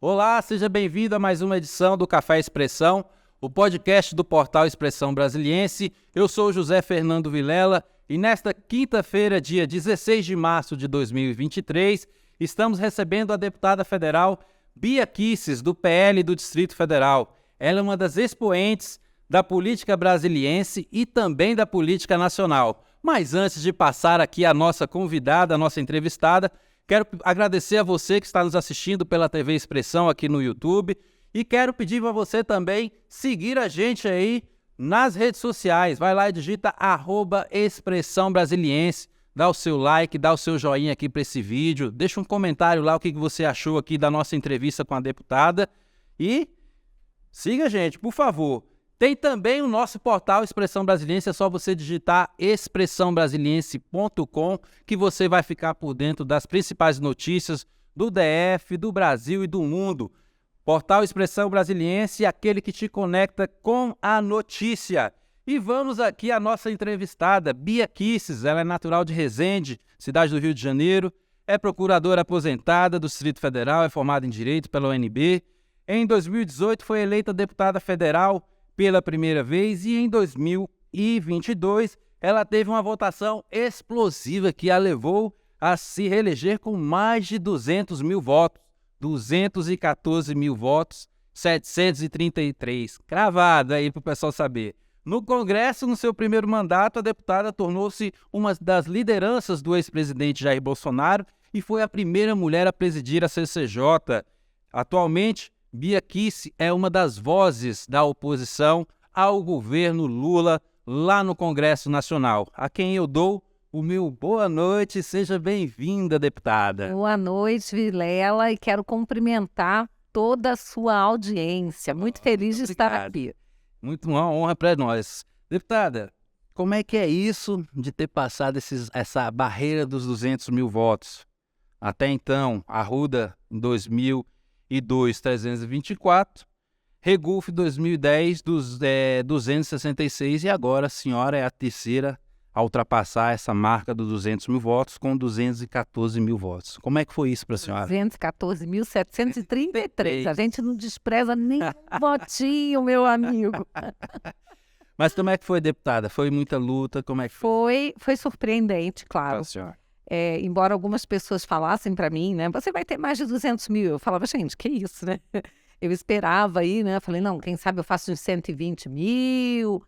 Olá, seja bem-vindo a mais uma edição do Café Expressão, o podcast do portal Expressão Brasiliense. Eu sou José Fernando Vilela e nesta quinta-feira, dia 16 de março de 2023, estamos recebendo a deputada federal Bia Kicis, do PL do Distrito Federal. Ela é uma das expoentes da política brasiliense e também da política nacional. Mas antes de passar aqui a nossa convidada, a nossa entrevistada, quero agradecer a você que está nos assistindo pela TV Expressão aqui no YouTube e quero pedir para você também seguir a gente aí nas redes sociais. Vai lá e digita @Expressão Brasiliense, dá o seu like, dá o seu joinha aqui para esse vídeo, deixa um comentário lá o que você achou aqui da nossa entrevista com a deputada e siga a gente, por favor. Tem também o nosso portal Expressão Brasiliense, é só você digitar expressãobrasiliense.com que você vai ficar por dentro das principais notícias do DF, do Brasil e do mundo. Portal Expressão Brasiliense, aquele que te conecta com a notícia. E vamos aqui à nossa entrevistada, Bia Kicis. Ela é natural de Resende, cidade do Rio de Janeiro, é procuradora aposentada do Distrito Federal, é formada em Direito pela UNB. Em 2018 foi eleita deputada federal pela primeira vez e em 2022 ela teve uma votação explosiva que a levou a se reeleger com mais de 200 mil votos, 214 mil votos, 733, cravado aí para o pessoal saber. No Congresso, no seu primeiro mandato, a deputada tornou-se uma das lideranças do ex-presidente Jair Bolsonaro e foi a primeira mulher a presidir a CCJ. Atualmente, Bia Kicis é uma das vozes da oposição ao governo Lula lá no Congresso Nacional, a quem eu dou o meu boa noite. Seja bem-vinda, deputada. Boa noite, Vilela, e quero cumprimentar toda a sua audiência. Muito feliz de estar aqui. Muito uma honra para nós. Deputada, como é que é isso de ter passado essa barreira dos 200 mil votos? Até então, Arruda, em 2002, 324, Regulf 2010, 266 e agora a senhora é a terceira a ultrapassar essa marca dos 200 mil votos com 214 mil votos. Como é que foi isso para a senhora? 214.733. A gente não despreza nem um votinho, meu amigo. Mas como é que foi, deputada? Foi muita luta? Como é que foi? Foi surpreendente, claro. Senhora. Embora algumas pessoas falassem para mim, né? Você vai ter mais de 200 mil. Eu falava, gente, que isso, né? Eu esperava aí, né? Eu falei, não, quem sabe eu faço uns 120 mil,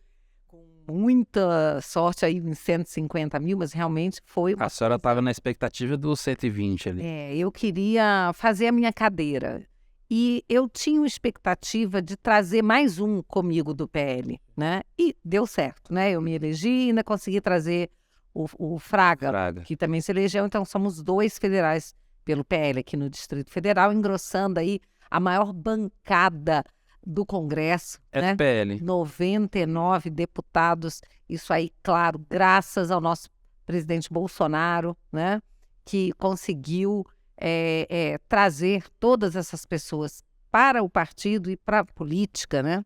com muita sorte aí em 150 mil, mas realmente foi uma... A senhora estava na expectativa dos 120 ali. Eu queria fazer a minha cadeira. E eu tinha uma expectativa de trazer mais um comigo do PL, né? E deu certo, né? Eu me elegi e ainda consegui trazer o Fraga, que também se elegeu. Então, somos 2 federais pelo PL aqui no Distrito Federal, engrossando aí a maior bancada do Congresso, né? PL. 99 deputados. Isso aí, claro, graças ao nosso presidente Bolsonaro, né? Que conseguiu trazer todas essas pessoas para o partido e para a política, né?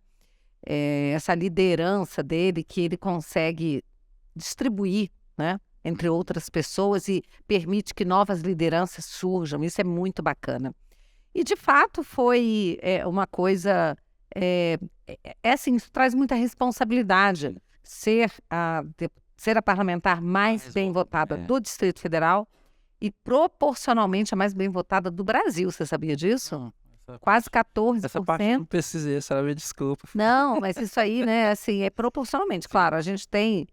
Essa liderança dele que ele consegue distribuir, né, entre outras pessoas e permite que novas lideranças surjam. Isso é muito bacana. E, de fato, foi uma coisa... assim, isso traz muita responsabilidade. Ser a parlamentar mais bem votada do Distrito Federal e proporcionalmente a mais bem votada do Brasil. Você sabia disso? Quase 14%. Essa parte eu não precisei, a senhora me desculpa. Não, mas isso aí, né, assim, é proporcionalmente. Claro, a gente tem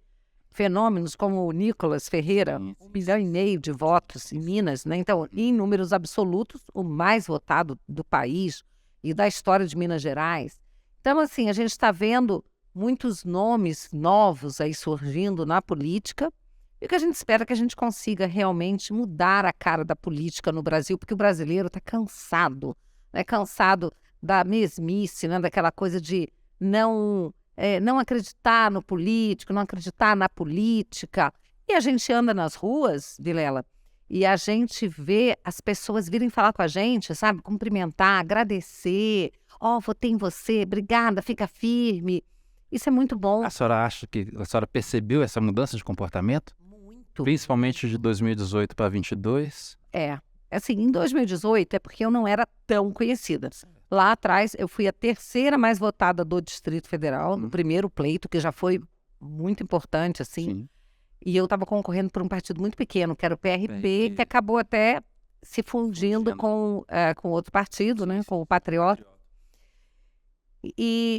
fenômenos como o Nicolas Ferreira, 1,5 milhão de votos em Minas, né? Então, em números absolutos, o mais votado do país e da história de Minas Gerais. Então, assim, a gente está vendo muitos nomes novos aí surgindo na política e o que a gente espera é que a gente consiga realmente mudar a cara da política no Brasil, porque o brasileiro está cansado, né? Cansado da mesmice, né? Daquela coisa de não acreditar no político, não acreditar na política. E a gente anda nas ruas, Vilela, e a gente vê as pessoas virem falar com a gente, sabe? Cumprimentar, agradecer. Votei em você, obrigada, fica firme. Isso é muito bom. A senhora acha que a senhora percebeu essa mudança de comportamento? Muito. Principalmente de 2018 para 2022? Assim, em 2018 é porque eu não era tão conhecida. Lá atrás, eu fui a terceira mais votada do Distrito Federal, no primeiro pleito, que já foi muito importante, assim. Sim. E eu estava concorrendo por um partido muito pequeno, que era o PRP, que acabou até se fundindo com outro partido, né? Com o Patriota.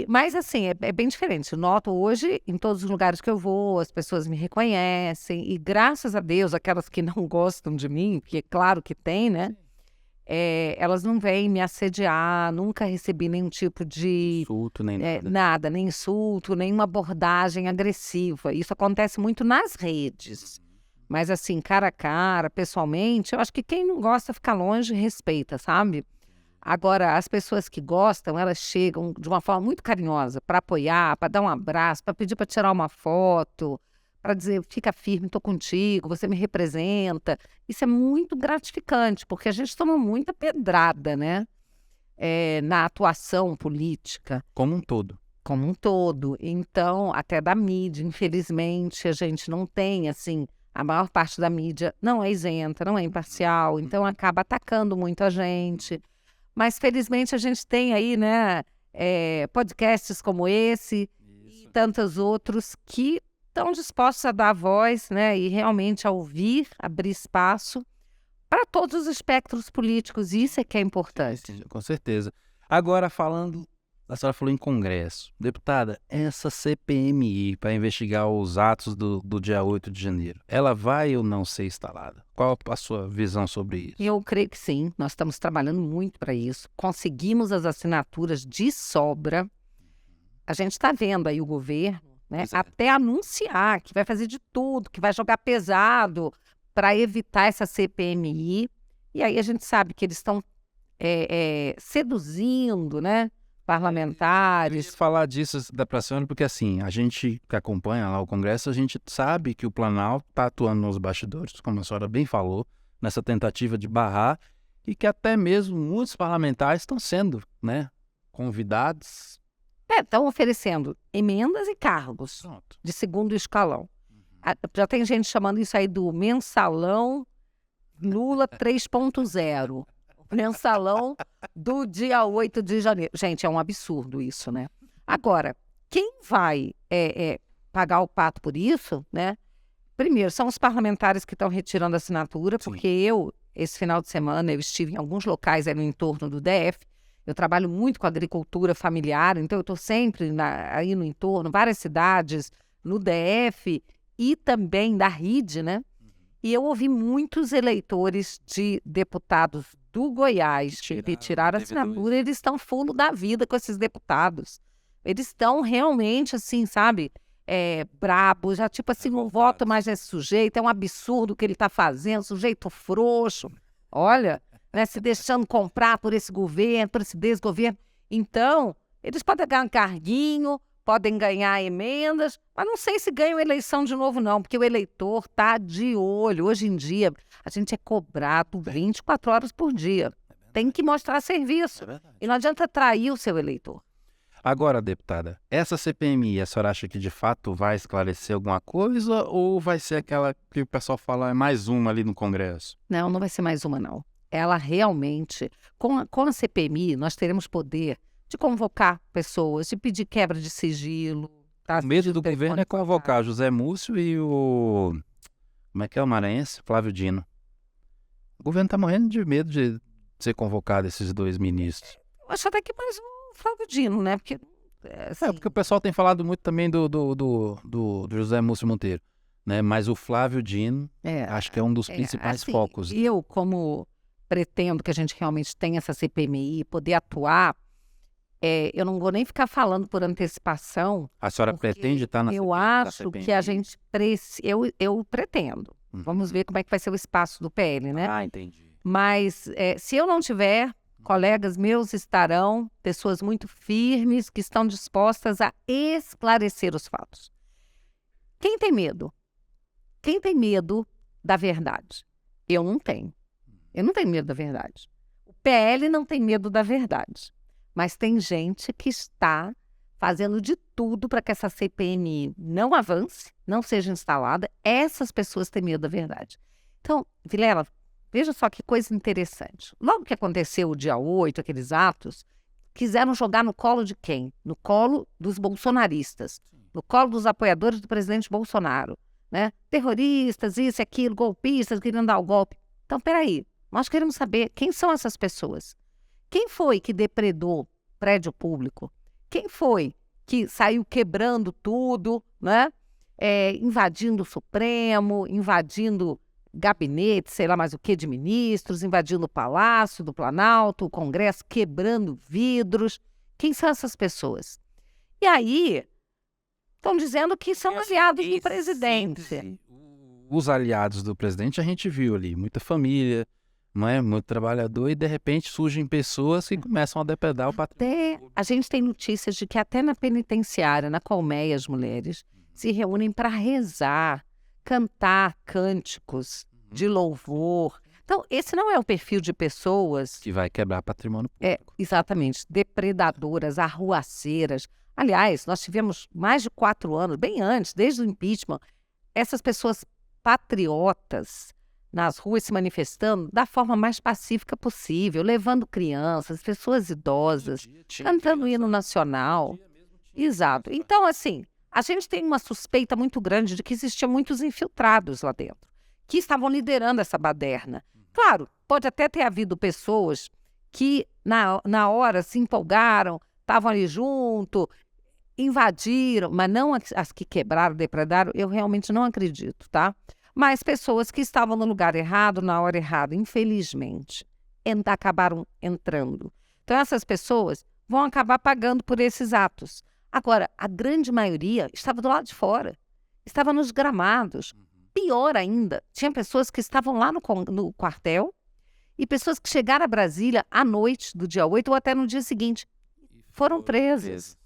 Mas, assim, é bem diferente. Eu noto hoje, em todos os lugares que eu vou, as pessoas me reconhecem. E, graças a Deus, aquelas que não gostam de mim, porque claro que tem, né? Elas não vêm me assediar, nunca recebi nenhum tipo de... Insulto, nem nada. Nada, nem insulto, nenhuma abordagem agressiva. Isso acontece muito nas redes. Mas, assim, cara a cara, pessoalmente, eu acho que quem não gosta fica longe e respeita, sabe? Agora, as pessoas que gostam, elas chegam de uma forma muito carinhosa para apoiar, para dar um abraço, para pedir para tirar uma foto, para dizer, fica firme, estou contigo, você me representa. Isso é muito gratificante, porque a gente toma muita pedrada, né? Na atuação política. Como um todo. Como um todo. Então, até da mídia, infelizmente, a gente não tem, assim, a maior parte da mídia não é isenta, não é imparcial, então acaba atacando muito a gente. Mas, felizmente, a gente tem aí, né, podcasts como esse e tantos outros que estão dispostos a dar voz, né, e realmente a ouvir, abrir espaço para todos os espectros políticos. Isso é que é importante. Com certeza. Agora, a senhora falou em Congresso. Deputada, essa CPMI para investigar os atos do dia 8 de janeiro, ela vai ou não ser instalada? Qual a sua visão sobre isso? Eu creio que sim, nós estamos trabalhando muito para isso. Conseguimos as assinaturas de sobra. A gente está vendo aí o governo, né, até anunciar que vai fazer de tudo, que vai jogar pesado para evitar essa CPMI. E aí a gente sabe que eles estão seduzindo, né, parlamentares. Eu ia falar disso da senhora, porque assim, a gente que acompanha lá o Congresso, a gente sabe que o Planalto está atuando nos bastidores, como a senhora bem falou, nessa tentativa de barrar, e que até mesmo muitos parlamentares estão sendo, né, convidados. Estão oferecendo emendas e cargos de segundo escalão. Já tem gente chamando isso aí do mensalão Lula 3.0. Mensalão do dia 8 de janeiro. Gente, é um absurdo isso, né? Agora, quem vai pagar o pato por isso, né? Primeiro, são os parlamentares que estão retirando a assinatura, porque esse final de semana, eu estive em alguns locais no entorno do DF. Eu trabalho muito com agricultura familiar, então eu estou sempre aí no entorno, várias cidades, no DF e também da RID, né? E eu ouvi muitos eleitores de deputados do Goiás que retiraram a assinatura, eles estão fundo da vida com esses deputados. Eles estão realmente, assim, sabe, brabos, já tipo assim, não voto mais nesse sujeito, é um absurdo o que ele está fazendo, sujeito frouxo, olha, né, se deixando comprar por esse governo, por esse desgoverno. Então, eles podem ganhar um carguinho, podem ganhar emendas, mas não sei se ganham eleição de novo, não, porque o eleitor está de olho. Hoje em dia, a gente é cobrado 24 horas por dia. Tem que mostrar serviço. E não adianta trair o seu eleitor. Agora, deputada, essa CPMI, a senhora acha que de fato vai esclarecer alguma coisa ou vai ser aquela que o pessoal fala, é mais uma ali no Congresso? Não, não vai ser mais uma, não. Ela realmente, com a CPMI, nós teremos poder de convocar pessoas, de pedir quebra de sigilo. Tá? O medo do governo é convocar José Múcio e o... Como é que é o maranhense? Flávio Dino. O governo está morrendo de medo de ser convocado esses dois ministros. Eu acho até que mais um Flávio Dino, né? Porque, assim... porque o pessoal tem falado muito também do José Múcio Monteiro, né? Mas o Flávio Dino, acho que é um dos principais assim, focos. Eu, como pretendo que a gente realmente tenha essa CPMI, poder atuar, eu não vou nem ficar falando por antecipação. A senhora pretende estar na CPMI? Eu acho que a gente eu pretendo. Vamos ver como é que vai ser o espaço do PL, né? Ah, entendi. Mas se eu não tiver, colegas meus estarão, pessoas muito firmes que estão dispostas a esclarecer os fatos. Quem tem medo? Quem tem medo da verdade? Eu não tenho. Eu não tenho medo da verdade. O PL não tem medo da verdade. Mas tem gente que está fazendo de tudo para que essa CPMI não avance, não seja instalada. Essas pessoas têm medo da verdade. Então, Vilela, veja só que coisa interessante. Logo que aconteceu o dia 8, aqueles atos, quiseram jogar no colo de quem? No colo dos bolsonaristas, no colo dos apoiadores do presidente Bolsonaro, né? Terroristas, isso e aquilo, golpistas, querendo dar o golpe. Então, peraí, nós queremos saber quem são essas pessoas. Quem foi que depredou prédio público? Quem foi que saiu quebrando tudo, né? Invadindo o Supremo, invadindo gabinete, sei lá mais o que, de ministros, invadindo o Palácio do Planalto, o Congresso, quebrando vidros. Quem são essas pessoas? E aí, estão dizendo que são aliados do presidente. Os aliados do presidente a gente viu ali, muita família, não é? Muito trabalhador, e de repente surgem pessoas que começam a depredar o patrimônio. A gente tem notícias de que até na penitenciária, na colmeia, as mulheres se reúnem para rezar, cantar cânticos de louvor. Então, esse não é o perfil de pessoas Que vai quebrar patrimônio público. exatamente, depredadoras, arruaceiras. Aliás, nós tivemos mais de 4 anos, bem antes, desde o impeachment, essas pessoas patriotas nas ruas se manifestando da forma mais pacífica possível, levando crianças, pessoas idosas, cantando o hino nacional. Exato. Então, assim, a gente tem uma suspeita muito grande de que existiam muitos infiltrados lá dentro, que estavam liderando essa baderna. Claro, pode até ter havido pessoas que, na hora, se empolgaram, estavam ali junto, invadiram, mas não as que quebraram, depredaram, eu realmente não acredito, tá? Mas pessoas que estavam no lugar errado, na hora errada, infelizmente, acabaram entrando. Então, essas pessoas vão acabar pagando por esses atos. Agora, a grande maioria estava do lado de fora, estava nos gramados. Pior ainda, tinha pessoas que estavam lá no quartel e pessoas que chegaram a Brasília à noite do dia 8 ou até no dia seguinte. Foram presas.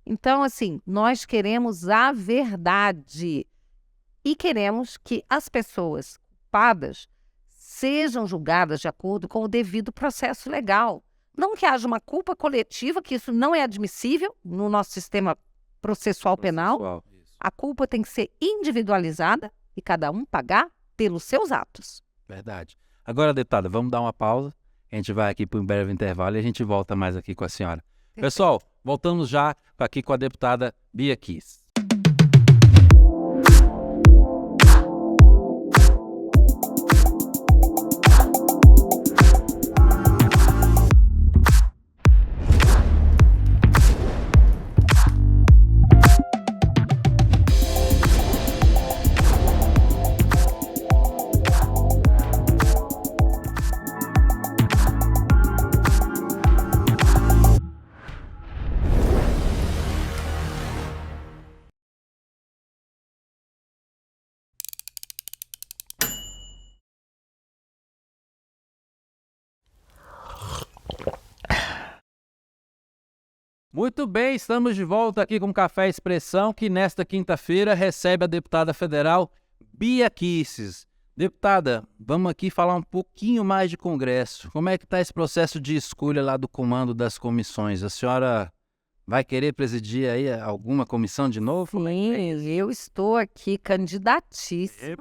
Então, assim, nós queremos a verdade e queremos que as pessoas culpadas sejam julgadas de acordo com o devido processo legal. Não que haja uma culpa coletiva, que isso não é admissível no nosso sistema processual penal. A culpa tem que ser individualizada e cada um pagar pelos seus atos. Verdade. Agora, deputada, vamos dar uma pausa. A gente vai aqui para um breve intervalo e a gente volta mais aqui com a senhora. Pessoal, voltamos já aqui com a deputada Bia Kicis. Muito bem, estamos de volta aqui com o Café Expressão, que nesta quinta-feira recebe a deputada federal Bia Kicis. Deputada, vamos aqui falar um pouquinho mais de Congresso. Como é que está esse processo de escolha lá do comando das comissões? A senhora vai querer presidir aí alguma comissão de novo? Sim, eu estou aqui candidatíssima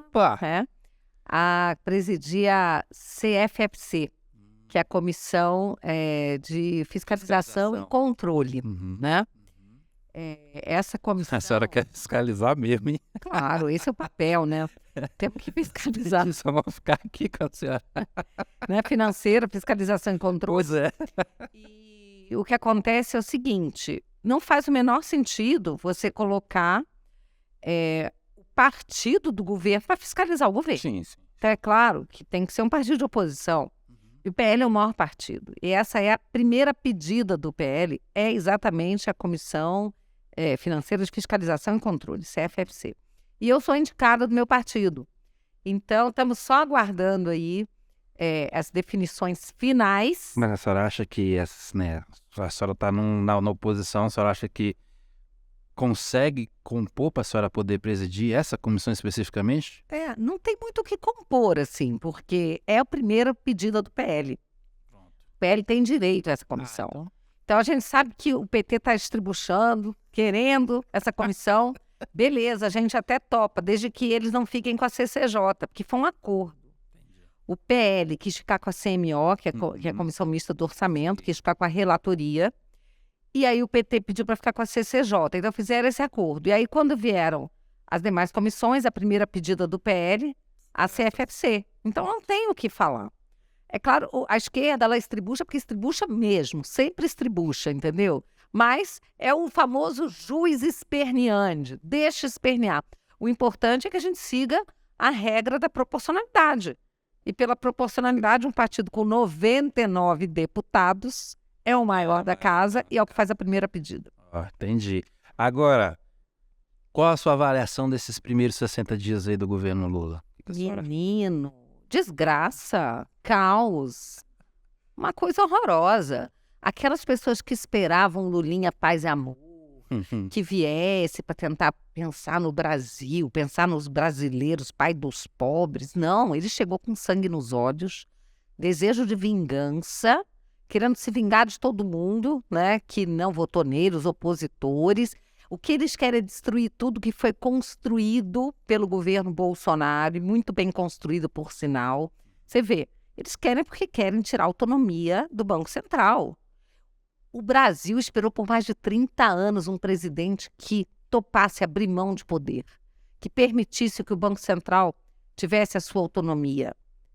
a presidir a CFFC, que é a Comissão de Fiscalização e Controle, né? Essa comissão... A senhora quer fiscalizar mesmo, hein? Claro, esse é o papel, né? Temos que fiscalizar. Só vou ficar aqui com a senhora. Né? Financeira, fiscalização e controle. Pois é. E o que acontece é o seguinte, não faz o menor sentido você colocar o partido do governo para fiscalizar o governo. Sim. Então, é claro que tem que ser um partido de oposição. E o PL é o maior partido. E essa é a primeira pedida do PL, é exatamente a Comissão Financeira de Fiscalização e Controle, CFFC. E eu sou indicada do meu partido. Então, estamos só aguardando aí as definições finais. Mas a senhora acha que, a senhora está na oposição, a senhora acha que consegue compor para a senhora poder presidir essa comissão especificamente? Não tem muito o que compor, assim, porque é a primeira pedida do PL. Pronto. O PL tem direito a essa comissão. Então, a gente sabe que o PT está estribuchando, querendo essa comissão. Beleza, a gente até topa, desde que eles não fiquem com a CCJ, porque foi um acordo. O PL quis ficar com a CMO, que é a Comissão Mista do Orçamento, quis ficar com a relatoria. E aí o PT pediu para ficar com a CCJ. Então fizeram esse acordo. E aí quando vieram as demais comissões, a primeira pedida do PL, a CFFC. Então não tem o que falar. É claro, a esquerda, ela estribucha porque estribucha mesmo, sempre estribucha, entendeu? Mas é o famoso juiz esperneante, deixa espernear. O importante é que a gente siga a regra da proporcionalidade. E pela proporcionalidade, um partido com 99 deputados é o maior da casa e é o que faz a primeira pedida. Entendi. Agora, qual a sua avaliação desses primeiros 60 dias aí do governo Lula? Menino, desgraça, caos, uma coisa horrorosa. Aquelas pessoas que esperavam Lulinha paz e amor, que viesse para tentar pensar no Brasil, pensar nos brasileiros, pai dos pobres. Não, ele chegou com sangue nos olhos, desejo de vingança, querendo se vingar de todo mundo, né, que não votou nele, os opositores. O que eles querem é destruir tudo que foi construído pelo governo Bolsonaro, e muito bem construído, por sinal. Você vê, eles querem porque querem tirar a autonomia do Banco Central. O Brasil esperou por mais de 30 anos um presidente que topasse abrir mão de poder, que permitisse que o Banco Central tivesse a sua autonomia,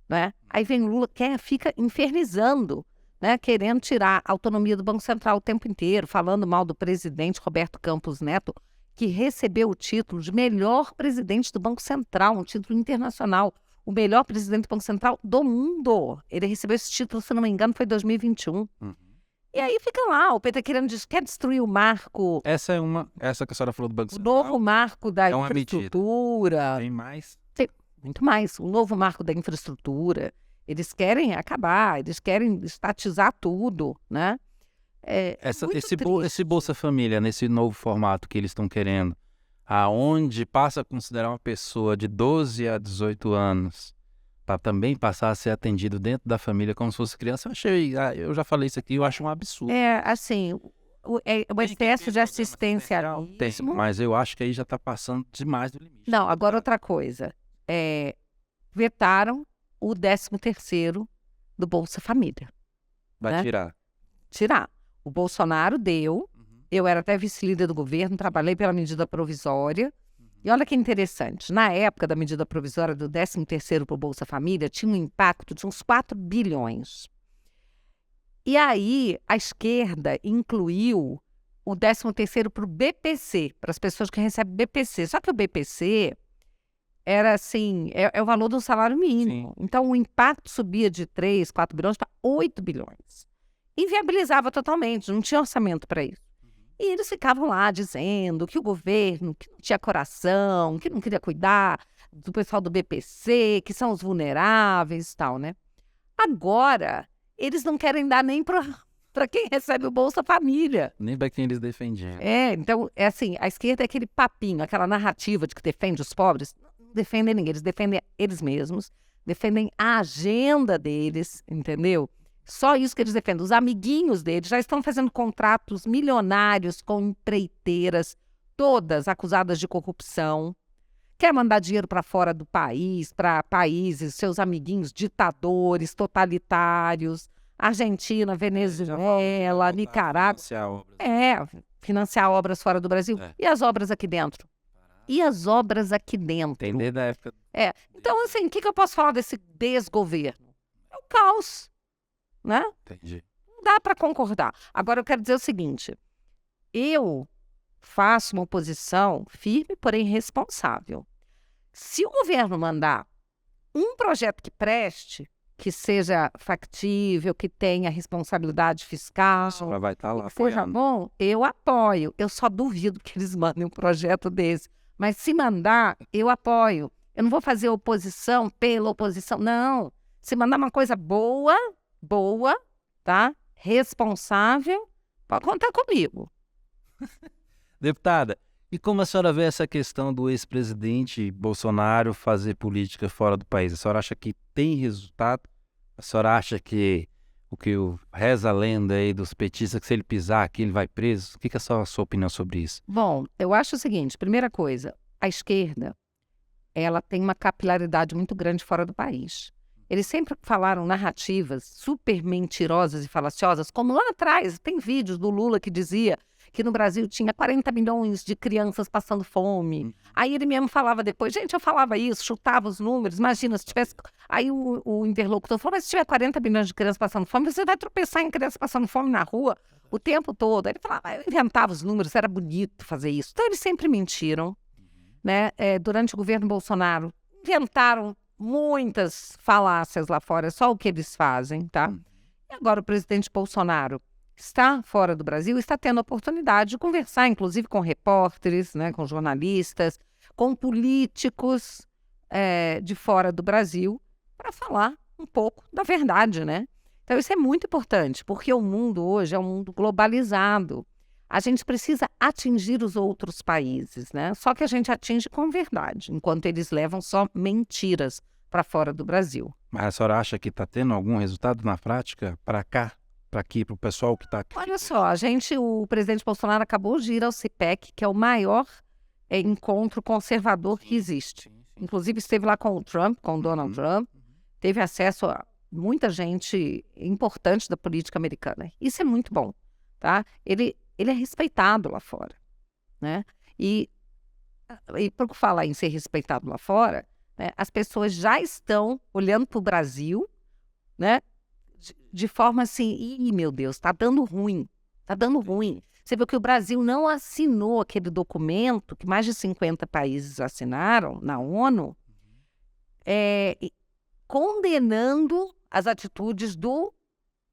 né? Aí vem o Lula, fica infernizando, né, querendo tirar a autonomia do Banco Central o tempo inteiro, falando mal do presidente Roberto Campos Neto, que recebeu o título de melhor presidente do Banco Central, um título internacional, o melhor presidente do Banco Central do mundo. Ele recebeu esse título, se não me engano, foi em 2021. E aí fica lá, o PT quer destruir o marco... Essa que a senhora falou do Banco O Central. novo marco da uma infraestrutura. Tem mais? Tem muito mais. O novo marco da infraestrutura. Eles querem acabar, eles querem estatizar tudo, né? Esse Bolsa Família, nesse novo formato que eles estão querendo, aonde passa a considerar uma pessoa de 12 a 18 anos para também passar a ser atendido dentro da família como se fosse criança, eu já falei isso aqui, eu acho um absurdo. Assim, o excesso de assistencialismo... Mas eu acho que aí já está passando demais do limite. Não, agora outra coisa. Vetaram o 13º do Bolsa Família. Vai, né? Tirar. O Bolsonaro deu, eu era até vice-líder do governo, trabalhei pela medida provisória, e olha que interessante, na época da medida provisória do 13º para o Bolsa Família, tinha um impacto de uns 4 bilhões. E aí, a esquerda incluiu o 13º para o BPC, para as pessoas que recebem BPC. Só que o BPC era assim, é o valor do salário mínimo. Sim. Então, o impacto subia de 3, 4 bilhões para 8 bilhões. Inviabilizava totalmente, não tinha orçamento para isso. E eles ficavam lá dizendo que o governo que não tinha coração, que não queria cuidar do pessoal do BPC, que são os vulneráveis e tal, né? Agora, eles não querem dar nem para quem recebe o Bolsa Família. Nem para quem eles defendiam. Então, assim, a esquerda é aquele papinho, aquela narrativa de que defende os pobres. Não defendem ninguém, eles defendem eles mesmos, defendem a agenda deles, entendeu? Só isso que eles defendem. Os amiguinhos deles já estão fazendo contratos milionários com empreiteiras, todas acusadas de corrupção. Quer mandar dinheiro para fora do país, para países, seus amiguinhos ditadores, totalitários, Argentina, Venezuela, Nicarágua. Financiar obras fora do Brasil. E as obras aqui dentro? Tem desde a época. Então, assim, o que eu posso falar desse desgoverno? É o caos. Né? Entendi. Não dá para concordar. Agora eu quero dizer o seguinte, eu faço uma oposição firme, porém responsável. Se o governo mandar um projeto que preste, que seja factível, que tenha responsabilidade fiscal, ela vai estar lá que seja bom, eu apoio. Eu só duvido que eles mandem um projeto desse. Mas se mandar, eu apoio. Eu não vou fazer oposição pela oposição, não. Se mandar uma coisa boa, tá? Responsável, pode contar comigo. Deputada, e como a senhora vê essa questão do ex-presidente Bolsonaro fazer política fora do país? A senhora acha que tem resultado? A senhora acha que reza a lenda aí dos petistas, que se ele pisar aqui ele vai preso? O que é a sua opinião sobre isso? Bom, eu acho o seguinte, primeira coisa, a esquerda, ela tem uma capilaridade muito grande fora do país. eles sempre falaram narrativas super mentirosas e falaciosas, como lá atrás, tem vídeos do Lula que dizia que no Brasil tinha 40 milhões de crianças passando fome. Aí ele mesmo falava depois, gente, eu falava isso, chutava os números, imagina, se tivesse... Aí o interlocutor falou, mas se tiver 40 milhões de crianças passando fome, você vai tropeçar em crianças passando fome na rua o tempo todo. Aí ele falava, eu inventava os números, era bonito fazer isso. Então eles sempre mentiram, né? Durante o governo Bolsonaro, inventaram muitas falácias lá fora, é só o que eles fazem, tá? E agora o presidente Bolsonaro está fora do Brasil, está tendo a oportunidade de conversar, inclusive com repórteres, né, com jornalistas, com políticos de fora do Brasil, para falar um pouco da verdade, né? Então isso é muito importante, porque o mundo hoje é um mundo globalizado. A gente precisa atingir os outros países, né? Só que a gente atinge com verdade, enquanto eles levam só mentiras para fora do Brasil. Mas a senhora acha que está tendo algum resultado na prática para cá, para aqui, para o pessoal que está aqui? Olha só, o presidente Bolsonaro acabou de ir ao CPEC, que é o maior encontro conservador que existe. Inclusive esteve lá com o Trump, com o Donald Trump, teve acesso a muita gente importante da política americana. Isso é muito bom, tá? Ele é respeitado lá fora, né? E por falar em ser respeitado lá fora, né, as pessoas já estão olhando para o Brasil, né, de forma assim, ih, meu Deus, está dando ruim, está dando ruim. Você viu que o Brasil não assinou aquele documento que mais de 50 países assinaram na ONU, condenando as atitudes do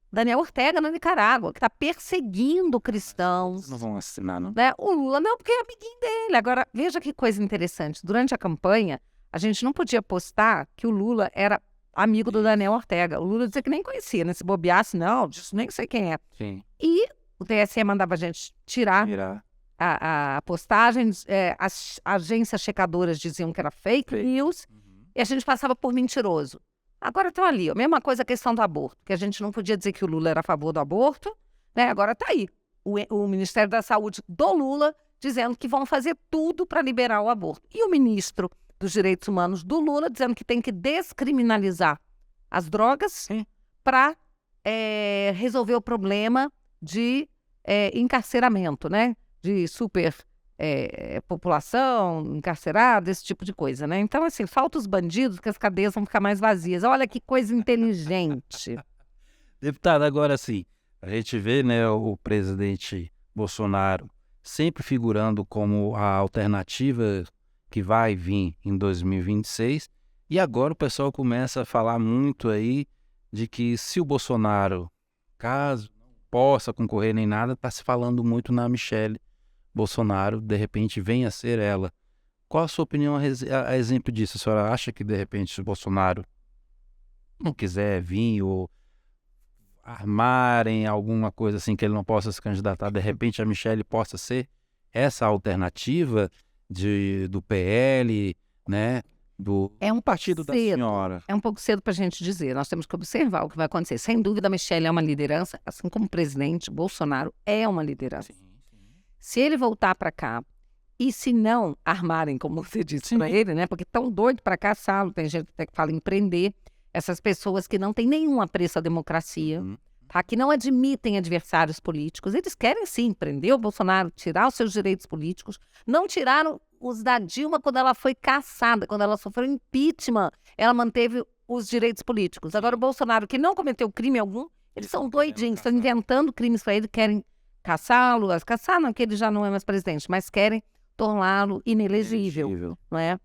Daniel Ortega na Nicarágua, que está perseguindo cristãos. Não vão assinar, não? Né? O Lula não, porque é amiguinho dele. Agora, veja que coisa interessante. Durante a campanha, a gente não podia postar que o Lula era amigo do Daniel Ortega. O Lula dizia que nem conhecia, né? Se bobeasse, não, disso nem sei quem é. Sim. E o TSE mandava a gente tirar a postagem. As agências checadoras diziam que era fake news. E a gente passava por mentiroso. Agora estão ali, a mesma coisa a questão do aborto, que a gente não podia dizer que o Lula era a favor do aborto, né? Agora está aí, o Ministério da Saúde do Lula dizendo que vão fazer tudo para liberar o aborto. E o ministro dos Direitos Humanos do Lula dizendo que tem que descriminalizar as drogas para resolver o problema de encarceramento, né? De população encarcerada, esse tipo de coisa, né? Então, assim, falta os bandidos que as cadeias vão ficar mais vazias. Olha que coisa inteligente. Deputada, agora sim, a gente vê, né, o presidente Bolsonaro sempre figurando como a alternativa que vai vir em 2026, e agora o pessoal começa a falar muito aí de que se o Bolsonaro, caso não possa concorrer nem nada, está se falando muito na Michelle Bolsonaro, de repente venha a ser ela. Qual a sua opinião a exemplo disso? A senhora acha que de repente se o Bolsonaro não quiser vir ou armarem alguma coisa assim que ele não possa se candidatar, de repente a Michelle possa ser essa alternativa do PL, né? Um partido da senhora? É um pouco cedo para a gente dizer. Nós temos que observar o que vai acontecer. Sem dúvida, a Michelle é uma liderança, assim como o presidente Bolsonaro é uma liderança. Sim. Se ele voltar para cá e se não armarem, como você disse para ele, né? Porque estão doidos para caçá-lo, tem gente até que fala em prender essas pessoas que não têm nenhum apreço à democracia, tá? Que não admitem adversários políticos. Eles querem sim prender o Bolsonaro, tirar os seus direitos políticos. Não tiraram os da Dilma quando ela foi caçada, quando ela sofreu impeachment, ela manteve os direitos políticos. Agora o Bolsonaro, que não cometeu crime algum, eles são doidinhos, estão inventando crimes para ele, querem caçá-lo, caçar não, que ele já não é mais presidente, mas querem torná-lo inelegível, não é?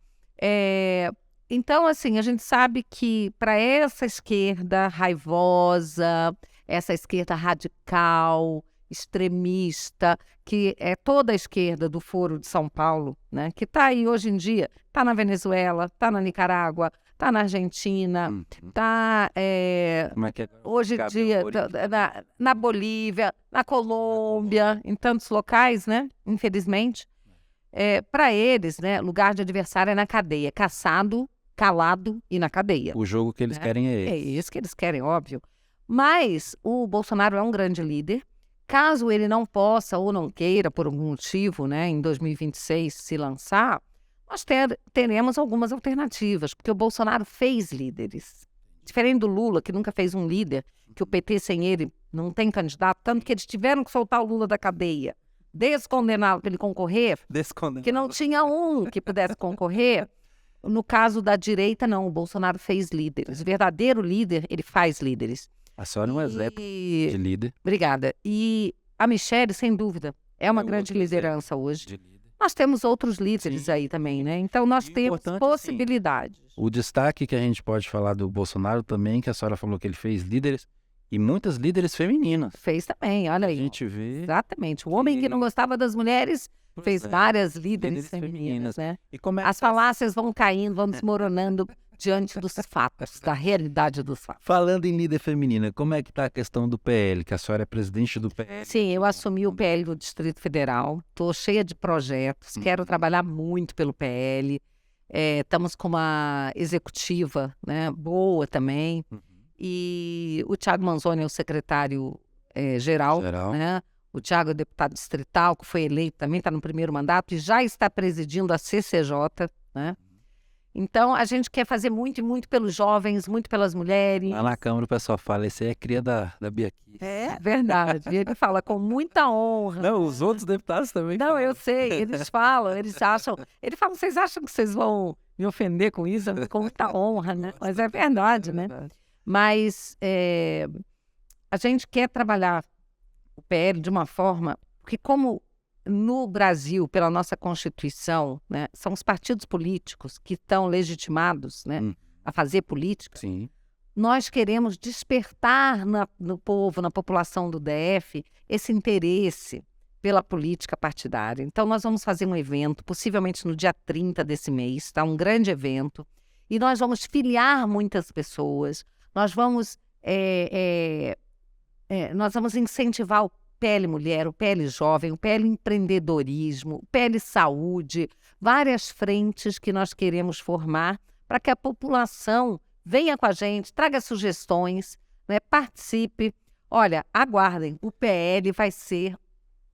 Então, assim, a gente sabe que para essa esquerda raivosa, essa esquerda radical, extremista, que é toda a esquerda do Foro de São Paulo, né? Que está aí hoje em dia, está na Venezuela, está na Nicarágua, está na Argentina, está hoje em dia na Bolívia, na Colômbia, em tantos locais, né? Infelizmente. Para eles, né, lugar de adversário é na cadeia, caçado, calado e na cadeia. O jogo que eles querem é esse. É isso que eles querem, óbvio. Mas o Bolsonaro é um grande líder. Caso ele não possa ou não queira, por algum motivo, né, em 2026 se lançar, nós teremos algumas alternativas, porque o Bolsonaro fez líderes, Diferente do Lula, que nunca fez um líder, que o PT sem ele não tem candidato, tanto que eles tiveram que soltar o Lula da cadeia, descondená-lo para ele concorrer, que não tinha um que pudesse concorrer. No caso da direita, não, o Bolsonaro fez líderes. O verdadeiro líder, ele faz líderes. A senhora é um exemplo de líder. Obrigada. E a Michelle, sem dúvida, é uma grande liderança hoje. Nós temos outros líderes aí também, né? Então, nós temos possibilidades. O destaque que a gente pode falar do Bolsonaro também, que a senhora falou que ele fez líderes, e muitas líderes femininas. Fez também, olha aí. A gente vê... Exatamente. O homem que não gostava das mulheres fez várias líderes femininas, né? E como é As falácias vão caindo, vão desmoronando diante dos fatos, da realidade dos fatos. Falando em líder feminina, como é que está a questão do PL, que a senhora é presidente do PL? Sim, eu assumi o PL do Distrito Federal, estou cheia de projetos, quero trabalhar muito pelo PL, estamos com uma executiva, né, boa também, e o Thiago Manzoni é o secretário geral, né? O Thiago é deputado distrital, que foi eleito também, está no primeiro mandato e já está presidindo a CCJ, né? Então, a gente quer fazer muito e muito pelos jovens, muito pelas mulheres. Lá na Câmara o pessoal fala, esse aí é cria da Bia Kicis. É verdade. E ele fala com muita honra. Não, os outros deputados também Não, eu sei. Eles falam, eles acham... Ele fala, vocês acham que vocês vão me ofender com isso? Com muita honra, né? Mas é verdade, né? Mas a gente quer trabalhar o PL de uma forma... Porque como... No Brasil, pela nossa Constituição, né, são os partidos políticos que estão legitimados, né, a fazer política. Sim. Nós queremos despertar no povo, na população do DF, esse interesse pela política partidária. Então, nós vamos fazer um evento, possivelmente no dia 30 desse mês, tá? Um grande evento, e nós vamos filiar muitas pessoas, nós vamos incentivar o PL Mulher, o PL Jovem, o PL Empreendedorismo, o PL Saúde, várias frentes que nós queremos formar para que a população venha com a gente, traga sugestões, né, participe. Olha, aguardem, o PL vai ser,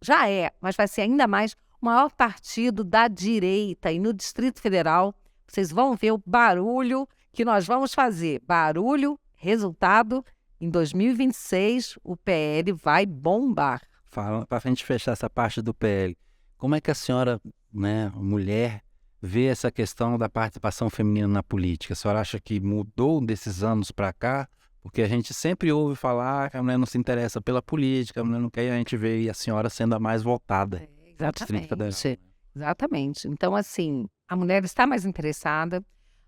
já é, mas vai ser ainda mais o maior partido da direita. E no Distrito Federal, vocês vão ver o barulho que nós vamos fazer. Barulho, resultado... Em 2026, o PL vai bombar. Para a gente fechar essa parte do PL, como é que a senhora, né, mulher, vê essa questão da participação feminina na política? A senhora acha que mudou desses anos para cá? Porque a gente sempre ouve falar que a mulher não se interessa pela política, a mulher não quer, e a gente vê a senhora sendo a mais votada. Exatamente. Exatamente. Então, assim, a mulher está mais interessada,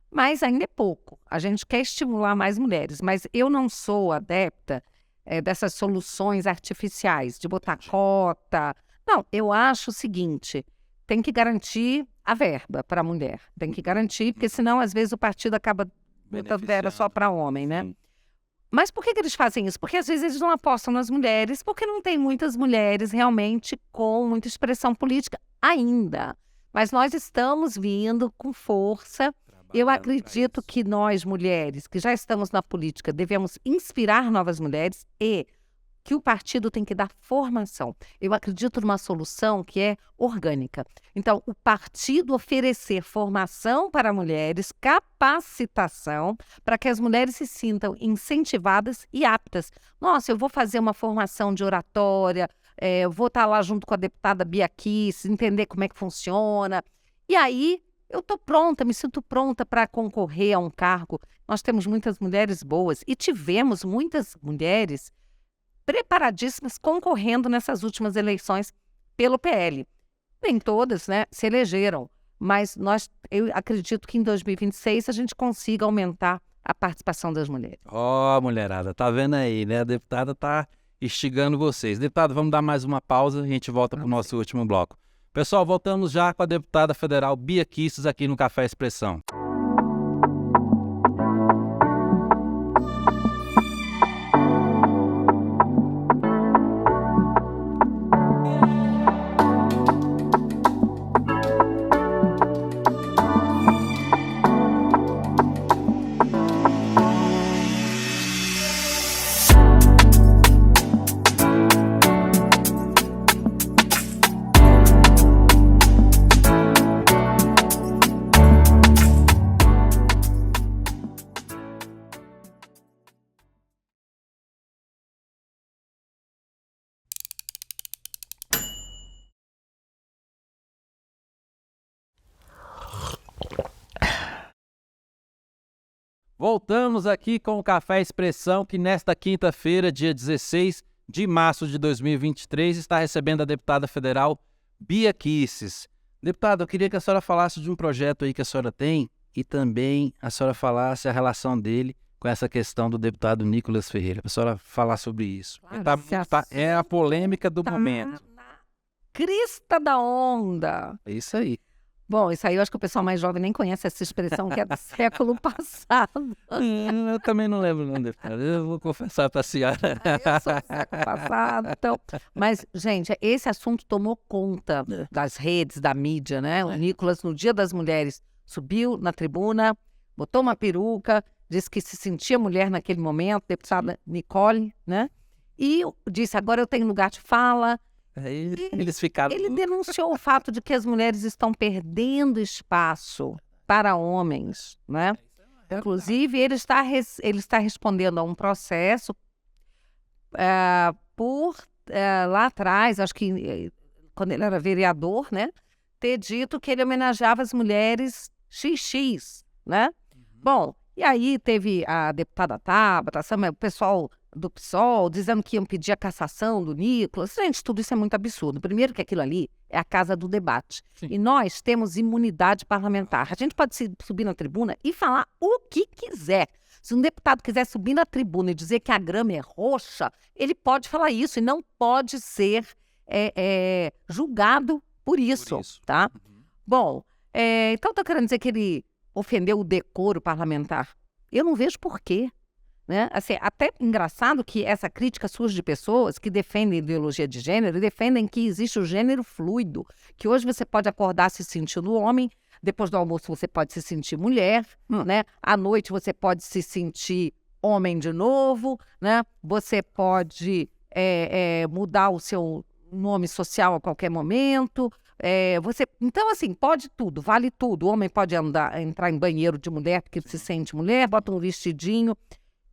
mas ainda é pouco. A gente quer estimular mais mulheres, mas eu não sou adepta dessas soluções artificiais, de botar cota. Não, eu acho o seguinte, tem que garantir a verba para a mulher. Tem que garantir, porque senão, às vezes, o partido acaba botando verba só para homem, né? Sim. Mas por que eles fazem isso? Porque, às vezes, eles não apostam nas mulheres, porque não tem muitas mulheres realmente com muita expressão política ainda. Mas nós estamos vindo com força. Eu acredito que nós, mulheres, que já estamos na política, devemos inspirar novas mulheres e que o partido tem que dar formação. Eu acredito numa solução que é orgânica. Então, o partido oferecer formação para mulheres, capacitação, para que as mulheres se sintam incentivadas e aptas. Nossa, eu vou fazer uma formação de oratória, eu vou estar lá junto com a deputada Bia Kicis, entender como é que funciona. E aí... eu estou pronta, me sinto pronta para concorrer a um cargo. Nós temos muitas mulheres boas e tivemos muitas mulheres preparadíssimas concorrendo nessas últimas eleições pelo PL. Nem todas, né, se elegeram, mas eu acredito que em 2026 a gente consiga aumentar a participação das mulheres. Ó, mulherada, tá vendo aí, né? A deputada tá instigando vocês. Deputada, vamos dar mais uma pausa e a gente volta para o nosso último bloco. Pessoal, voltamos já com a deputada federal Bia Kicis aqui no Café Expressão. Voltamos aqui com o Café Expressão, que nesta quinta-feira, dia 16 de março de 2023, está recebendo a deputada federal Bia Kicis. Deputada, eu queria que a senhora falasse de um projeto aí que a senhora tem e também a senhora falasse a relação dele com essa questão do deputado Nicolas Ferreira. A senhora falar sobre isso. Claro, É a polêmica do momento. Na crista da onda. É isso aí. Bom, isso aí eu acho que o pessoal mais jovem nem conhece essa expressão que é do século passado. Eu também não lembro, não, deputada. Eu vou confessar para a senhora. Eu sou do século passado, então. Mas, gente, esse assunto tomou conta das redes, da mídia, né? O Nicolas, no Dia das Mulheres, subiu na tribuna, botou uma peruca, disse que se sentia mulher naquele momento, deputada Nicole, né? E disse, agora eu tenho lugar de fala. Aí eles ficaram... Ele denunciou o fato de que as mulheres estão perdendo espaço para homens, né? Inclusive, ele está respondendo a um processo por, lá atrás, acho que quando ele era vereador, né? Ter dito que ele homenageava as mulheres XX, né? Bom, e aí teve a deputada Tabata, o pessoal do PSOL, dizendo que iam pedir a cassação do Nicolas. Gente, tudo isso é muito absurdo. Primeiro que aquilo ali é a casa do debate. Sim. E nós temos imunidade parlamentar. A gente pode subir na tribuna e falar o que quiser. Se um deputado quiser subir na tribuna e dizer que a grama é roxa, ele pode falar isso e não pode ser julgado por isso, tá? Bom, então estou querendo dizer que ele ofendeu o decoro parlamentar. Eu não vejo por quê. Né? Assim, até engraçado que essa crítica surge de pessoas que defendem ideologia de gênero e defendem que existe o gênero fluido, que hoje você pode acordar se sentindo homem, depois do almoço você pode se sentir mulher, né? À noite você pode se sentir homem de novo, né? Você pode mudar o seu nome social a qualquer momento. Então, assim, pode tudo, vale tudo. O homem pode entrar em banheiro de mulher porque se sente mulher, bota um vestidinho.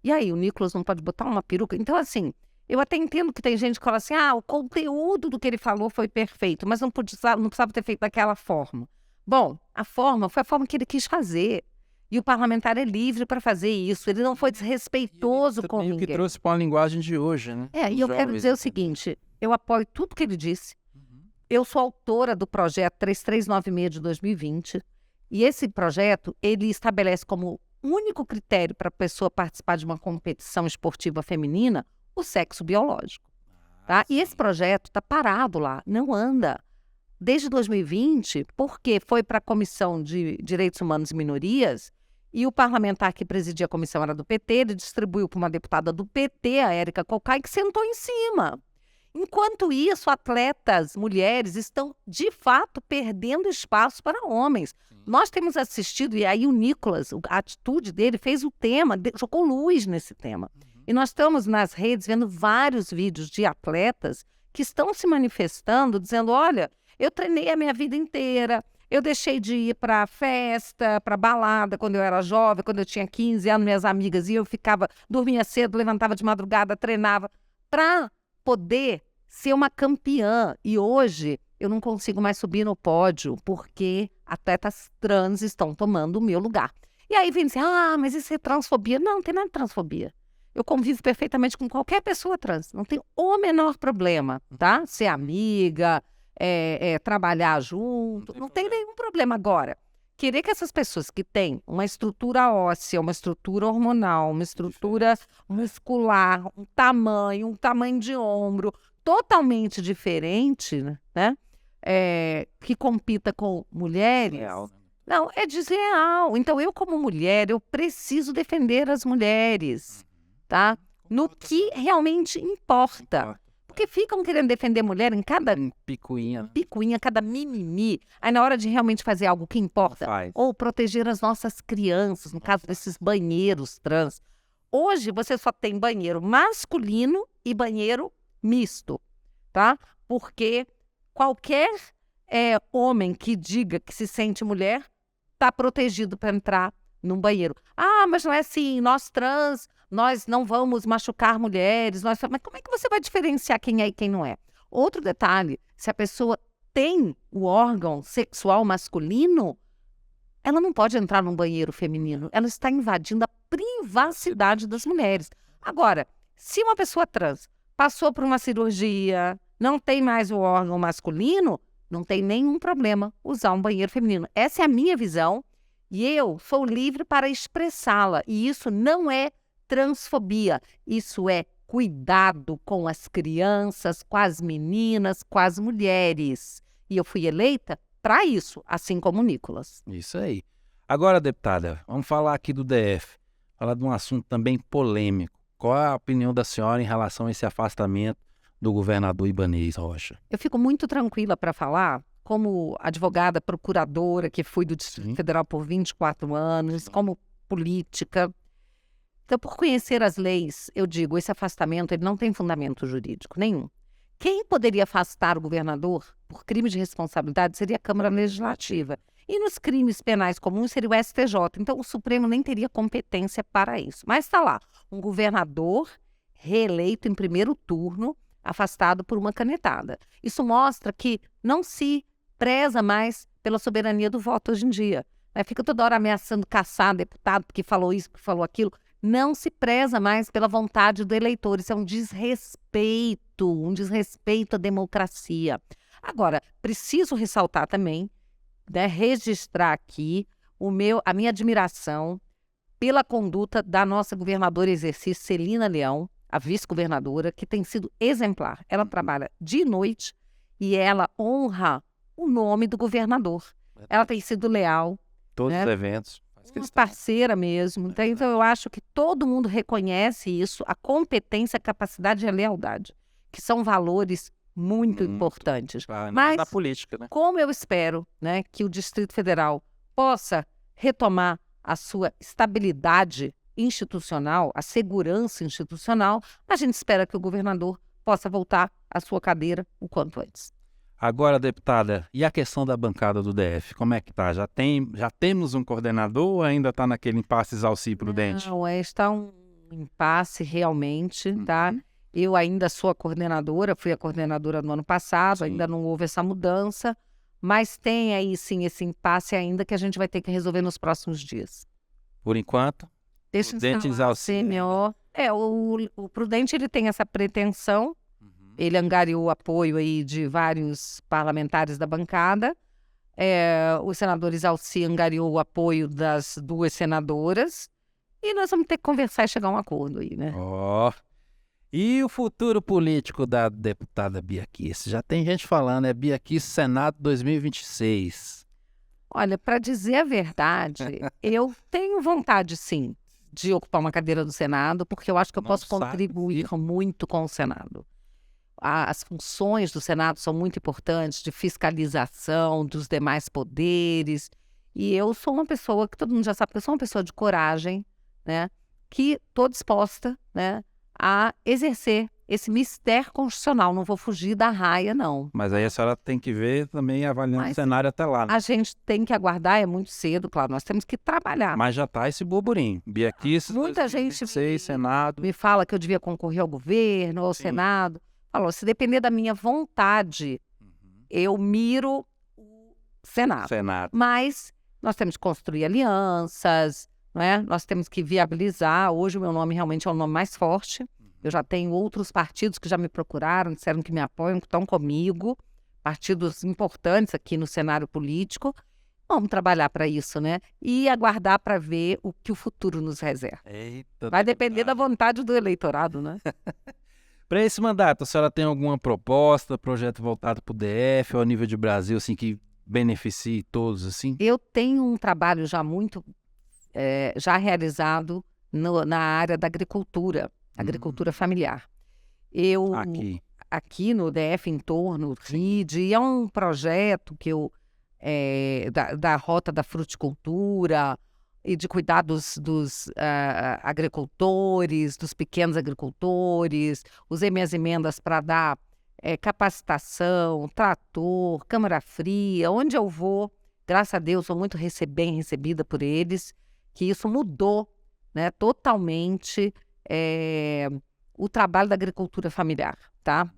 E aí, o Nicolas não pode botar uma peruca? Então, assim, eu até entendo que tem gente que fala assim, o conteúdo do que ele falou foi perfeito, mas não precisava ter feito daquela forma. Bom, a forma foi a forma que ele quis fazer. E o parlamentar é livre para fazer isso. Ele não foi desrespeitoso com ninguém. O que trouxe para a linguagem de hoje, né? E eu quero dizer o seguinte, eu apoio tudo que ele disse. Eu sou autora do projeto 3396 de 2020. E esse projeto, ele estabelece como único critério para a pessoa participar de uma competição esportiva feminina, o sexo biológico. Tá? E esse projeto está parado lá, não anda. Desde 2020, porque foi para a Comissão de Direitos Humanos e Minorias, e o parlamentar que presidia a comissão era do PT, ele distribuiu para uma deputada do PT, a Érica Cocai, que sentou em cima. Enquanto isso, atletas, mulheres, estão, de fato, perdendo espaço para homens. Nós temos assistido, e aí o Nicolas, a atitude dele, fez o tema, jogou luz nesse tema. E nós estamos nas redes vendo vários vídeos de atletas que estão se manifestando, dizendo, olha, eu treinei a minha vida inteira, eu deixei de ir para festa, para balada, quando eu era jovem, quando eu tinha 15 anos, minhas amigas iam, eu dormia cedo, levantava de madrugada, treinava, para poder ser uma campeã. E hoje eu não consigo mais subir no pódio porque atletas trans estão tomando o meu lugar. E aí vem dizer, mas isso é transfobia. Não tem nada de transfobia. Eu convivo perfeitamente com qualquer pessoa trans. Não tem o menor problema, tá? Ser amiga, trabalhar junto, não tem nenhum problema. Agora, querer que essas pessoas que têm uma estrutura óssea, uma estrutura hormonal, uma estrutura muscular, um tamanho de ombro totalmente diferente, né? Que compita com mulheres, não, é desleal. Então, eu como mulher, eu preciso defender as mulheres, tá? No que realmente importa. Porque ficam querendo defender mulher em cada picuinha, cada mimimi. Aí na hora de realmente fazer algo que importa, ou proteger as nossas crianças, no caso desses banheiros trans. Hoje você só tem banheiro masculino e banheiro misto, tá? Porque qualquer homem que diga que se sente mulher está protegido para entrar num banheiro. Mas não é assim, nós trans, nós não vamos machucar mulheres. Mas como é que você vai diferenciar quem é e quem não é? Outro detalhe, se a pessoa tem o órgão sexual masculino, ela não pode entrar num banheiro feminino. Ela está invadindo a privacidade das mulheres. Agora, se uma pessoa trans passou por uma cirurgia, não tem mais o órgão masculino, não tem nenhum problema usar um banheiro feminino. Essa é a minha visão e eu sou livre para expressá-la. E isso não é transfobia, isso é cuidado com as crianças, com as meninas, com as mulheres. E eu fui eleita para isso, assim como o Nicolas. Isso aí. Agora, deputada, vamos falar aqui do DF. Falar de um assunto também polêmico. Qual é a opinião da senhora em relação a esse afastamento do governador Ibanez Rocha? Eu fico muito tranquila para falar, como advogada procuradora, que fui do Distrito Federal por 24 anos, como política. Então, por conhecer as leis, eu digo, esse afastamento ele não tem fundamento jurídico nenhum. Quem poderia afastar o governador por crime de responsabilidade seria a Câmara Legislativa. E nos crimes penais comuns seria o STJ. Então, o Supremo nem teria competência para isso. Mas está lá, um governador reeleito em primeiro turno, afastado por uma canetada. Isso mostra que não se preza mais pela soberania do voto hoje em dia. Fica toda hora ameaçando caçar deputado porque falou isso, porque falou aquilo. Não se preza mais pela vontade do eleitor. Isso é um desrespeito à democracia. Agora, preciso ressaltar também, né, registrar aqui a minha admiração pela conduta da nossa governadora em exercício, Celina Leão, a vice-governadora, que tem sido exemplar. Ela trabalha de noite e ela honra o nome do governador. Ela tem sido leal. Todos né? os eventos. Uma parceira mesmo. Então, eu acho que todo mundo reconhece isso, a competência, a capacidade e a lealdade, que são valores muito importantes. Mas na política, né? Como eu espero, né, que o Distrito Federal possa retomar a sua estabilidade institucional, a segurança institucional, a gente espera que o governador possa voltar à sua cadeira o quanto antes. Agora, deputada, e a questão da bancada do DF, como é que tá? Já temos um coordenador ou ainda está naquele impasse Zalci Prudente? Não, está um impasse realmente, tá? Eu ainda sou a coordenadora, fui a coordenadora no ano passado, ainda não houve essa mudança, mas tem aí sim esse impasse ainda que a gente vai ter que resolver nos próximos dias. Por enquanto, Prudente Zalci. O Prudente ele tem essa pretensão. Ele angariou o apoio aí de vários parlamentares da bancada. O senador Zalci angariou o apoio das 2 senadoras. E nós vamos ter que conversar e chegar a um acordo aí, né? E o futuro político da deputada Bia Kicis? Já tem gente falando, Bia Kicis Senado 2026. Olha, para dizer a verdade, eu tenho vontade, sim, de ocupar uma cadeira do Senado, porque eu acho que eu posso contribuir muito com o Senado. As funções do Senado são muito importantes, de fiscalização dos demais poderes. E eu sou uma pessoa, que todo mundo já sabe que eu sou uma pessoa de coragem, né? Que estou disposta, né, a exercer esse mistério constitucional. Não vou fugir da raia, não. Mas aí a senhora tem que ver também avaliando o cenário até lá, né? A gente tem que aguardar, é muito cedo, claro. Nós temos que trabalhar. Mas já está esse burburinho. Bia Kicis, muita gente Senado. me fala que eu devia concorrer ao governo, ao Senado. Falou, se depender da minha vontade, eu miro o Senado. Mas nós temos que construir alianças, né? Nós temos que viabilizar. Hoje o meu nome realmente é o nome mais forte. Eu já tenho outros partidos que já me procuraram, disseram que me apoiam, que estão comigo. Partidos importantes aqui no cenário político. Vamos trabalhar para isso, né? E aguardar para ver o que o futuro nos reserva. Vai depender da vontade do eleitorado, né? Para esse mandato, a senhora tem alguma proposta, projeto voltado para o DF ou a nível de Brasil, assim, que beneficie todos, assim? Eu tenho um trabalho já muito já realizado na área da agricultura familiar. Aqui no DF, em torno, RID, é um projeto que da rota da fruticultura e de cuidar dos agricultores, dos pequenos agricultores. Usei minhas emendas para dar capacitação, trator, câmara fria, onde eu vou, graças a Deus, sou muito bem recebida por eles, que isso mudou, né, totalmente o trabalho da agricultura familiar, tá?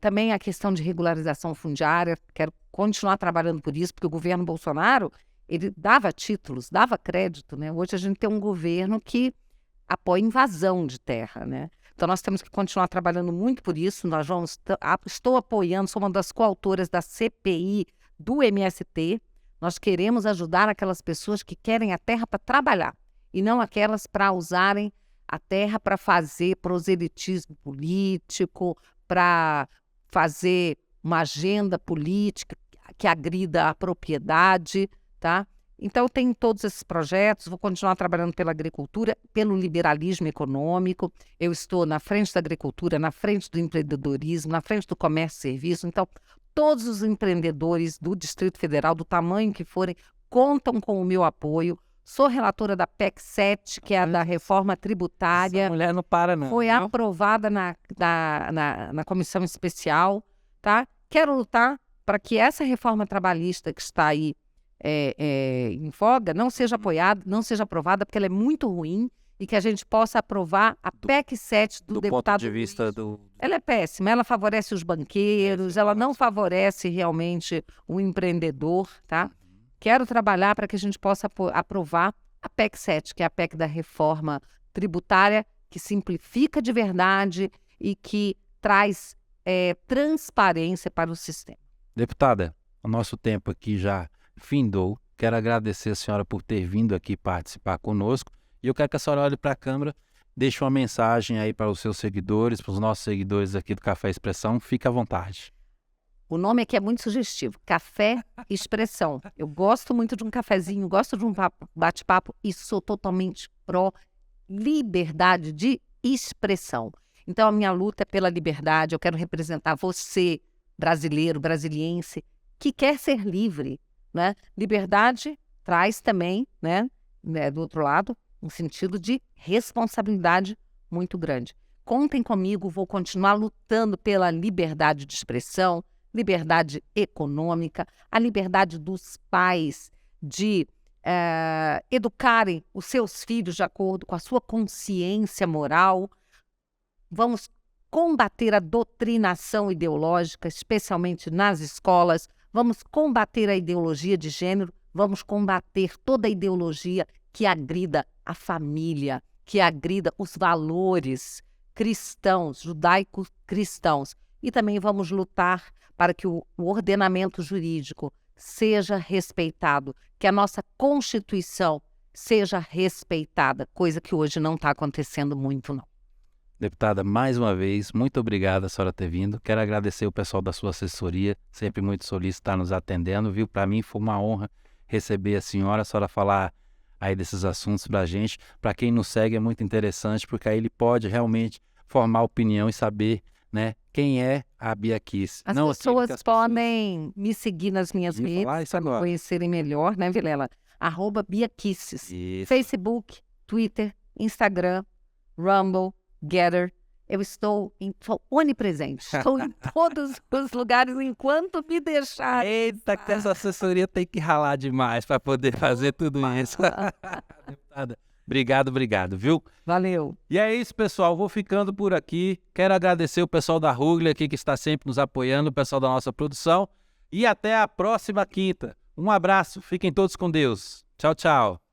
Também a questão de regularização fundiária, quero continuar trabalhando por isso, porque o governo Bolsonaro, ele dava títulos, dava crédito, né? Hoje a gente tem um governo que apoia invasão de terra, né? Então nós temos que continuar trabalhando muito por isso. Estou apoiando, sou uma das coautoras da CPI do MST. Nós queremos ajudar aquelas pessoas que querem a terra para trabalhar e não aquelas para usarem a terra para fazer proselitismo político, para fazer uma agenda política que agrida a propriedade, tá? Então, eu tenho todos esses projetos, vou continuar trabalhando pela agricultura, pelo liberalismo econômico. Eu estou na frente da agricultura, na frente do empreendedorismo, na frente do comércio e serviço. Então, todos os empreendedores do Distrito Federal, do tamanho que forem, contam com o meu apoio. Sou relatora da PEC 7, que é a da reforma tributária. Essa mulher não para, não. Foi aprovada na comissão especial, tá? Quero lutar para que essa reforma trabalhista que está aí em voga não seja apoiada, não seja aprovada, porque ela é muito ruim, e que a gente possa aprovar a PEC 7 do deputado. Do ponto de vista do... Ela é péssima, ela favorece os banqueiros, ela não favorece realmente o empreendedor, tá? Quero trabalhar para que a gente possa aprovar a PEC 7, que é a PEC da reforma tributária, que simplifica de verdade e que traz transparência para o sistema. Deputada, o nosso tempo aqui já findou. Quero agradecer a senhora por ter vindo aqui participar conosco. E eu quero que a senhora olhe para a câmera, deixe uma mensagem aí para os seus seguidores, para os nossos seguidores aqui do Café Expressão. Fique à vontade. O nome aqui é muito sugestivo, Café Expressão. Eu gosto muito de um cafezinho, gosto de um bate-papo e sou totalmente pró-liberdade de expressão. Então, a minha luta é pela liberdade. Eu quero representar você, brasileiro, brasiliense, que quer ser livre, né? Liberdade traz também, né, do outro lado, um sentido de responsabilidade muito grande. Contem comigo, vou continuar lutando pela liberdade de expressão, liberdade econômica, a liberdade dos pais de educarem os seus filhos de acordo com a sua consciência moral. Vamos combater a doutrinação ideológica, especialmente nas escolas. Vamos combater a ideologia de gênero, vamos combater toda a ideologia que agrida a família, que agrida os valores cristãos, judaicos cristãos. E também vamos lutar para que o ordenamento jurídico seja respeitado, que a nossa Constituição seja respeitada, coisa que hoje não está acontecendo muito, não. Deputada, mais uma vez, muito obrigada a senhora ter vindo. Quero agradecer o pessoal da sua assessoria, sempre muito solícito estar nos atendendo, viu? Para mim foi uma honra receber a senhora falar aí desses assuntos para a gente. Para quem nos segue é muito interessante, porque aí ele pode realmente formar opinião e saber, né, quem é a Bia Kicis. As pessoas podem me seguir nas minhas redes para me conhecerem melhor, né, Vilela? @Bia Kicis. Facebook, Twitter, Instagram, Rumble, Getter. Eu estou onipresente. Estou em todos os lugares enquanto me deixar. Eita, que essa assessoria tem que ralar demais para poder fazer tudo isso. Deputada, obrigado, viu? Valeu. E é isso, pessoal. Vou ficando por aqui. Quero agradecer o pessoal da Rugler aqui que está sempre nos apoiando, o pessoal da nossa produção. E até a próxima quinta. Um abraço. Fiquem todos com Deus. Tchau, tchau.